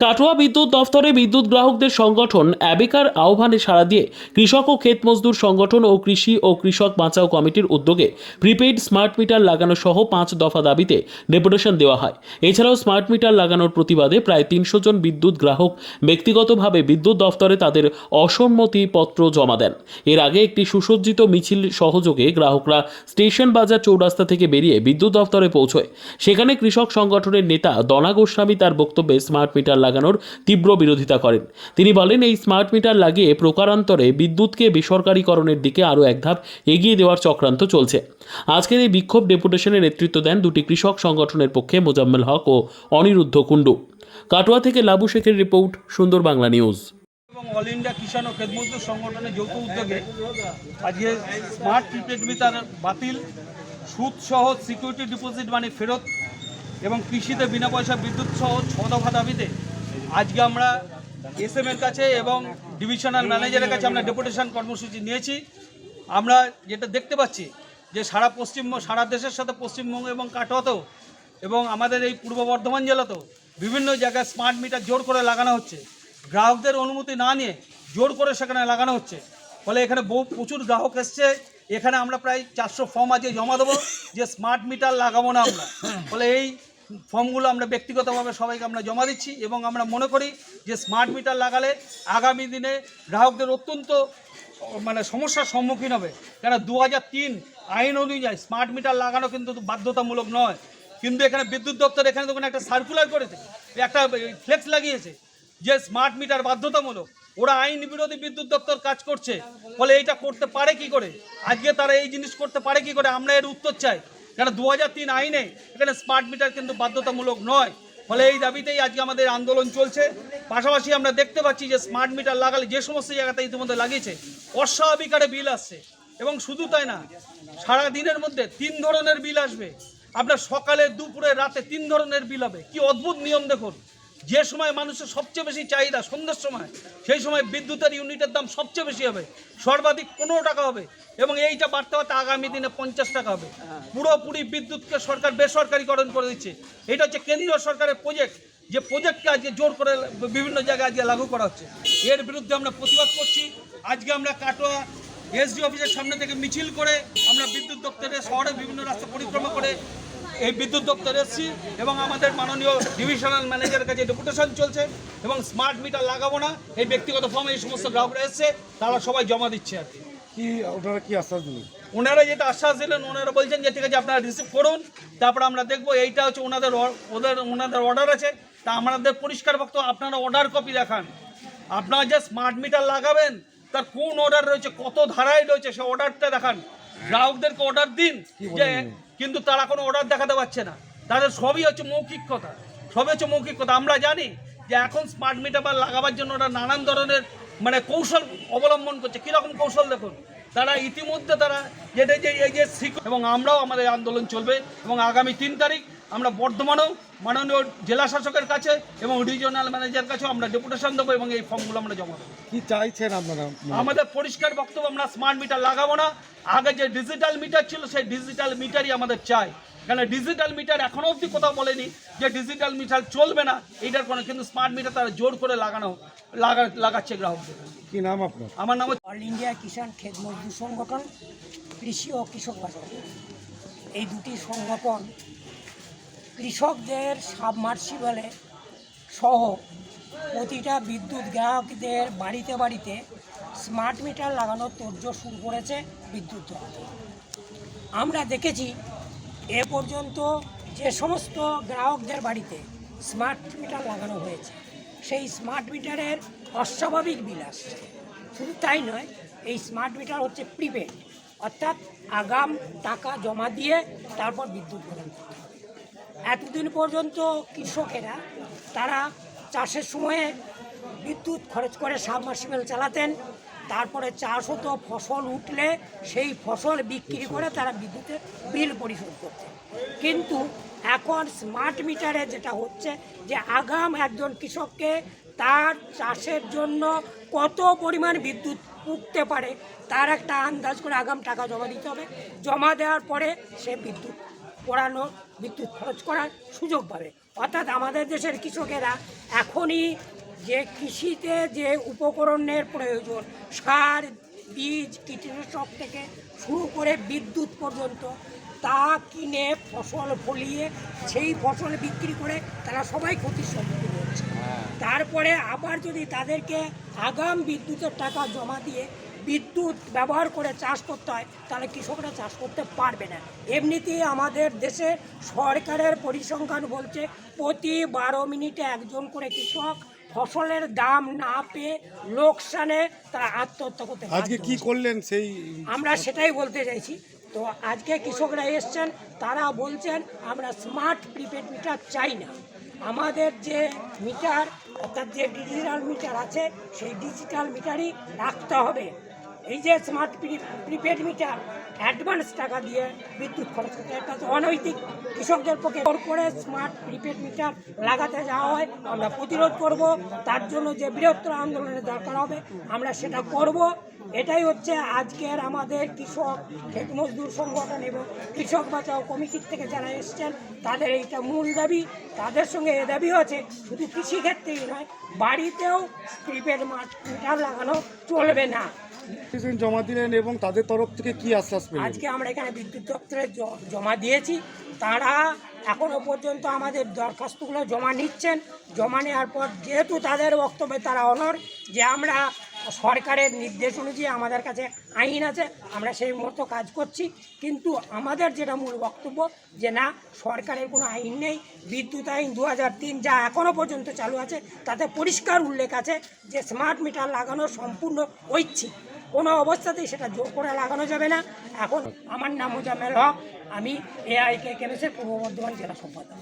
কাটোয়া বিদ্যুৎ দফতরে বিদ্যুৎ গ্রাহকদের সংগঠন অ্যাবেকার আহ্বানে সাড়া দিয়ে কৃষক ও ক্ষেত মজদুর সংগঠন ও কৃষি ও কৃষক বাঁচাও কমিটির উদ্যোগে প্রিপেইড স্মার্ট মিটার লাগানো সহ 5 দফা দাবিতে ডেপুটেশন দেওয়া হয়। এছাড়াও স্মার্ট মিটার লাগানোর প্রতিবাদে প্রায় 300 জন বিদ্যুৎ গ্রাহক ব্যক্তিগতভাবে বিদ্যুৎ দফতরে তাদের অসম্মতি পত্র জমা দেন। এর আগে একটি সুসজ্জিত মিছিল সহযোগে গ্রাহকরা স্টেশন বাজার চৌরাস্তা থেকে বেরিয়ে বিদ্যুৎ দফতরে পৌঁছয়। সেখানে কৃষক সংগঠনের নেতা দনা গোস্বামী তার বক্তব্যে স্মার্ট মিটার লাগানোর তীব্র বিরোধিতা করেন। তিনি বলেন, এই স্মার্ট মিটার লাগিয়ে প্রকারান্তরে বিদ্যুৎকে বেসরকারীকরণের দিকে আরও এক ধাপ এগিয়ে দেওয়ার চক্রান্ত চলছে। আজকের এই বিক্ষোভ ডেপুটেশনে নেতৃত্ব দেন দুটি কৃষক সংগঠনের পক্ষে মোজাম্মেল হক ও অনিরুদ্ধ কুণ্ডু। কাটোয়া থেকে লাবু শেখের রিপোর্ট, সুন্দর বাংলা নিউজ। এবং অল ইন্ডিয়া কিষাণ ও ক্ষেত মজদুর সংগঠনের যৌথ উদ্যোগে আজকে স্মার্ট প্রিপেড মিটার বাতিল, সুদ সহ সিকিউরিটি ডিপোজিট মানি ফেরত এবং কৃষিতে বিনা পয়সা বিদ্যুৎ সহ 6 দফা দাবিতে আজকে আমরা এসএম এর কাছে এবং ডিভিশনাল ম্যানেজারের কাছে আমরা ডেপুটেশন কর্মসূচি নিয়েছি। আমরা যেটা দেখতে পাচ্ছি যে সারা দেশের সাথে পশ্চিমবঙ্গ এবং কাটোয়াতেও এবং আমাদের এই পূর্ব বর্ধমান জেলাতেও বিভিন্ন জায়গায় স্মার্ট মিটার জোর করে লাগানো হচ্ছে। গ্রাহকদের অনুমতি না নিয়ে জোর করে সেখানে লাগানো হচ্ছে। ফলে এখানে প্রচুর গ্রাহক এসছে। এখানে আমরা প্রায় 400 ফর্ম আজকে জমা দেবো যে স্মার্ট মিটার লাগাবো না আমরা। ফলে এই ফর্মগুলো আমরা ব্যক্তিগতভাবে সবাইকে আমরা জমা দিচ্ছি এবং আমরা মনে করি যে স্মার্ট মিটার লাগালে আগামী দিনে গ্রাহকদের অত্যন্ত সমস্যার সম্মুখীন হবে। কেন 2003 আইন অনুযায়ী স্মার্ট মিটার লাগানো কিন্তু বাধ্যতামূলক নয়। কিন্তু এখানে বিদ্যুৎ দপ্তর এখানে তো একটা সার্কুলার করেছে, একটা ফ্লেক্স লাগিয়েছে যে স্মার্ট মিটার বাধ্যতামূলক। ওরা আইন বিরোধী বিদ্যুৎ দপ্তর কাজ করছে। ফলে এইটা করতে পারে কি করে? আজকে তারা এই জিনিস করতে পারে কি করে? আমরা এর উত্তর চাই। কারণ 2003 আইনে এখানে স্মার্ট মিটার কিন্তু বাধ্যতামূলক নয়। ফলে এই দাবিতেই আজকে আমাদের আন্দোলন চলছে। পাশাপাশি আমরা দেখতে পাচ্ছি যে স্মার্ট মিটার লাগালে যে সমস্ত জায়গাতে ইতিমধ্যে লাগিয়েছে অস্বাভাবিক হারে বিল আসছে। এবং শুধু তাই না, সারা দিনের মধ্যে 3 ধরনের বিল আসবে। আপনার সকালে, দুপুরে, রাতে 3 ধরনের বিল হবে। কি অদ্ভুত নিয়ম দেখুন! যে সময় মানুষের সবচেয়ে বেশি চাহিদা সন্ধ্যার সময়, সেই সময় বিদ্যুতের ইউনিটের দাম সবচেয়ে বেশি হবে, সর্বাধিক 15 টাকা হবে এবং এইটা বাড়তে বাড়তে আগামী দিনে 50 টাকা হবে। পুরোপুরি বিদ্যুৎকে সরকার বেসরকারিকরণ করে দিচ্ছে। এটা হচ্ছে কেন্দ্রীয় সরকারের প্রজেক্ট, যে প্রজেক্টকে আজকে জোর করে বিভিন্ন জায়গায় আজকে লাগু করা হচ্ছে। এর বিরুদ্ধে আমরা প্রতিবাদ করছি। আজকে আমরা কাটোয়া এসডি অফিসের সামনে থেকে মিছিল করে আমরা বিদ্যুৎ দপ্তরে শহরে বিভিন্ন রাস্তা পরিক্রমা করে এই বিদ্যুৎ দপ্তরে এসেছি এবং আমাদের মাননীয় ডিভিশনাল ম্যানেজারের কাছে ডেপুটেশন চলছে এবং স্মার্ট মিটার লাগাবো না এই ব্যক্তিগত ফর্মে এই সমস্ত গ্রাহকরা এসছে, তারা সবাই জমা দিচ্ছে। আর কি ওনারা কি আশ্বাস দিলেন? ওনারা যেটা আশ্বাস দিলেন, ওনারা বলছেন যে ঠিক আছে আপনারা রিসিভ করুন, তারপর আমরা দেখবো। এইটা হচ্ছে ওনাদের অর্ডার আছে। তা আমাদের পরিষ্কার বক্তব্য, আপনারা অর্ডার কপি দেখান। আপনারা যে স্মার্ট মিটার লাগাবেন তার কোন অর্ডার রয়েছে, কত ধারায় রয়েছে, সে অর্ডারটা দেখান। গ্রাহকদেরকে অর্ডার দিন যে, কিন্তু তারা কোনো অর্ডার দেখাতে পারছে না। তাদের সবই হচ্ছে মৌখিক কথা। আমরা জানি যে এখন স্মার্ট মিটার লাগাবার জন্য ওরা নানান ধরনের কৌশল অবলম্বন করছে। কীরকম কৌশল দেখুন, তারা ইতিমধ্যে যেটা এই যে এবং আমরাও আমাদের আন্দোলন চলবে এবং আগামী 3 তারিখ আমরা বর্ধমানেও মাননীয় জেলা শাসকের কাছে এবং রিজিওনাল ম্যানেজারের কাছেও আমরা ডেপুটেশন দেবো এবং এই ফর্মগুলো আমরা জমা দেবো। কি চাইছেন আপনারা? আমাদের পরিষ্কার বক্তব্য, আমরা স্মার্ট মিটার লাগাবো না। আগে যে ডিজিটাল মিটার ছিল সেই ডিজিটাল মিটারই আমাদের চাই। কারণ ডিজিটাল মিটার এখনো অবধি কোথাও বলেনি যে ডিজিটাল মিটার চলবে না এইটার কোনো, কিন্তু স্মার্ট মিটার তারা জোর করে লাগাচ্ছে গ্রাহকদের। কি নাম আপনার? আমার নাম অল ইন্ডিয়া কিষাণ ক্ষেত মজদুর সংগঠন, কৃষি ও কৃষক বাঁচাও। এই দুটি সংগঠন কৃষকদের সাবমার্সিবলে সহ প্রতিটা বিদ্যুৎ গ্রাহকদের বাড়িতে বাড়িতে স্মার্ট মিটার লাগানোর তোড়জোড় শুরু করেছে বিদ্যুৎ দপ্তর। আমরা দেখেছি এ পর্যন্ত যে সমস্ত গ্রাহকদের বাড়িতে স্মার্ট মিটার লাগানো হয়েছে সেই স্মার্ট মিটারের অস্বাভাবিক বিল আসছে। শুধু তাই নয়, এই স্মার্ট মিটার হচ্ছে প্রিপেড, অর্থাৎ আগাম টাকা জমা দিয়ে তারপর বিদ্যুৎ প্রদান করতে হবে। এতদিন পর্যন্ত কৃষকেরা তারা চাষের সময়ে বিদ্যুৎ খরচ করে সাবমার্সিবল চালাতেন, তারপরে চাষ হতো, ফসল উঠলে সেই ফসল বিক্রি করে তারা বিদ্যুতের বিল পরিশোধ করতেন। কিন্তু এখন স্মার্ট মিটারে যেটা হচ্ছে যে আগাম একজন কৃষককে তার চাষের জন্য কত পরিমাণ বিদ্যুৎ উঠতে পারে তার একটা আন্দাজ করে আগাম টাকা জমা দিতে হবে। জমা দেওয়ার পরে সে বিদ্যুৎ খরচ করার সুযোগ পাবে। অর্থাৎ আমাদের দেশের কৃষকেরা এখনই যে কৃষিতে যে উপকরণের প্রয়োজন, সার, বীজ, কীটনাশক থেকে শুরু করে বিদ্যুৎ পর্যন্ত, তা কিনে ফসল ফলিয়ে সেই ফসল বিক্রি করে তারা সবাই ক্ষতির সম্মুখীন হচ্ছে। তারপরে আবার যদি তাদেরকে আগাম বিদ্যুতের টাকা জমা দিয়ে বিদ্যুৎ ব্যবহার করে চাষ করতে হয়, তাহলে কৃষকরা চাষ করতে পারবে না। এমনিতেই আমাদের দেশে সরকারের পরিসংখ্যান বলছে প্রতি 12 মিনিটে একজন করে কৃষক ফসলের দাম না পেয়ে লোকসানে তারা আত্মহত্যা করতে বাধ্য আজকে কি হচ্ছে। করলেন সেই আমরা সেটাই বলতে চাইছি। তো আজকে কৃষকরা এসছেন, তারা বলছেন আমরা স্মার্ট প্রিপেড মিটার চাই না, আমাদের যে মিটার অর্থাৎ যে ডিজিটাল মিটার আছে সেই ডিজিটাল মিটারই রাখতে হবে। এই যে স্মার্ট প্রিপেড মিটার অ্যাডভান্স টাকা দিয়ে বিদ্যুৎ খরচ করতে, এটা তো অনৈতিক। কৃষকদের পক্ষে করে স্মার্ট প্রিপেড মিটার লাগাতে যাওয়া হয়, আমরা প্রতিরোধ করব। তার জন্য যে বৃহত্তর আন্দোলনের দরকার হবে আমরা সেটা করব। এটাই হচ্ছে আজকের আমাদের কৃষক ক্ষেত মজদুর সংগঠন এবং কৃষক বাঁচাও কমিটির থেকে যারা এসছেন তাদের এইটা মূল দাবি। তাদের সঙ্গে এ দাবিও আছে শুধু কৃষিক্ষেত্রেই নয়, বাড়িতেও প্রিপেড মিটার লাগানো চলবে না। জমা দিলেন এবং তাদের তরফ থেকে কি আশ্বাস পেলেন? আজকে আমরা এখানে বিদ্যুৎ দপ্তরে জমা দিয়েছি, তারা এখনো পর্যন্ত আমাদের দরখাস্তগুলো জমা নিচ্ছেন। জমা নেওয়ার পর যেহেতু তাদের বক্তব্যে তারা অনড় যে আমরা সরকারের নির্দেশ অনুযায়ী আমাদের কাছে আইন আছে, আমরা সেই মতো কাজ করছি, কিন্তু আমাদের যেটা মূল বক্তব্য যে না, সরকারের কোনো আইন নেই। বিদ্যুৎ আইন 2003 যা এখনও পর্যন্ত চালু আছে তাতে পরিষ্কার উল্লেখ আছে যে স্মার্ট মিটার লাগানো সম্পূর্ণ ঐচ্ছিক, কোনো অবস্থাতেই সেটা জোর করে লাগানো যাবে না। এখন আমার নাম মোজাম্মেল হক, আমি এআইকে কেমিসের পূর্ব বর্ধমান জেলা সম্পাদক।